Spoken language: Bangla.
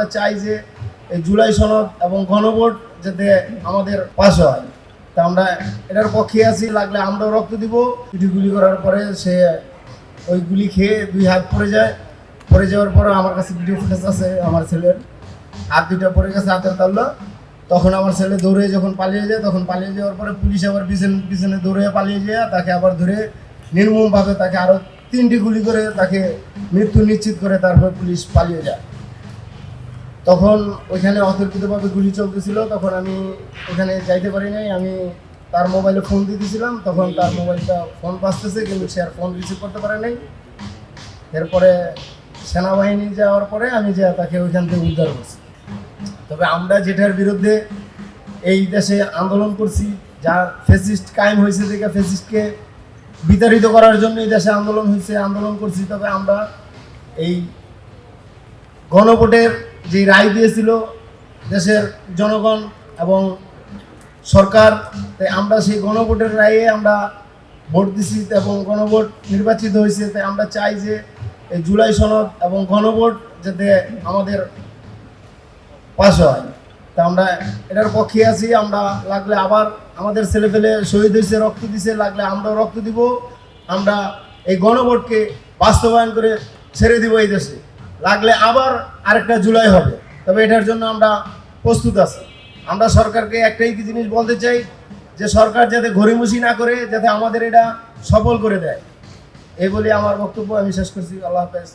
আমরা চাই যে এই জুলাই সনদ এবং গণভোট যাতে আমাদের পাস হয়। তা আমরা এটার পক্ষে আছি, লাগলে আমরাও রক্ত দিব। পিঠে গুলি করার পরে সে ওই গুলি খেয়ে 2 হাত পড়ে যায়। পড়ে যাওয়ার পরে আমার কাছে ভিডিও ফুটেজ আছে, আমার ছেলের হাত 2টা পড়ে গেছে, হাতের তাল্লা। তখন আমার ছেলে দৌড়ে যখন পালিয়ে যায়, তখন পালিয়ে যাওয়ার পরে পুলিশ আবার পিছনে দৌড়ে পালিয়ে যায়, তাকে আবার ধরে নির্মমভাবে তাকে আরও 3টি গুলি করে তাকে মৃত্যু নিশ্চিত করে তারপর পুলিশ পালিয়ে যায়। তখন ওইখানে অতর্কিতভাবে গুলি চলতেছিল, তখন আমি ওখানে যাইতে পারি নাই। আমি তার মোবাইলে ফোন দিতেছিলাম, তখন তার মোবাইলটা ফোন বাজতেছে কিন্তু সে আর ফোন রিসিভ করতে পারে নাই। এরপরে সেনাবাহিনী যাওয়ার পরে আমি যে তাকে ওইখান থেকে উদ্ধার করছি। তবে আমরা যেটার বিরুদ্ধে এই দেশে আন্দোলন করছি, যা ফ্যাসিস্ট কায়েম হয়েছে থেকে ফ্যাসিস্টকে বিতাড়িত করার জন্য এই দেশে আন্দোলন করছি। তবে আমরা এই গণভোটের যে রায় দিয়েছিল দেশের জনগণ এবং সরকার, তাই আমরা সেই গণভোটের রায়ে আমরা ভোট দিছি এবং গণভোট নির্বাচিত হয়েছে। তাই আমরা চাই যে এই জুলাই সনদ এবং গণভোট যাতে আমাদের পাস হয়। তা আমরা এটার পক্ষে আছি। আমরা লাগলে আবার আমাদের ছেলেপেলে শহীদ হয়েছে, রক্ত দিছে, লাগলে আমরাও রক্ত দিব। আমরা এই গণভোটকে বাস্তবায়ন করে ছেড়ে দিব এই দেশে। লাগলে আবার আরেকটা জুলাই হবে, তবে এটার জন্য আমরা প্রস্তুত আছি। আমরা সরকারকে একটাই জিনিস বলতে চাই যে সরকার যাতে গড়িমসি না করে, যাতে আমাদের এটা সফল করে দেয়। এই বলে আমার বক্তব্য আমি শেষ করছি। আল্লাহ হাফেজ।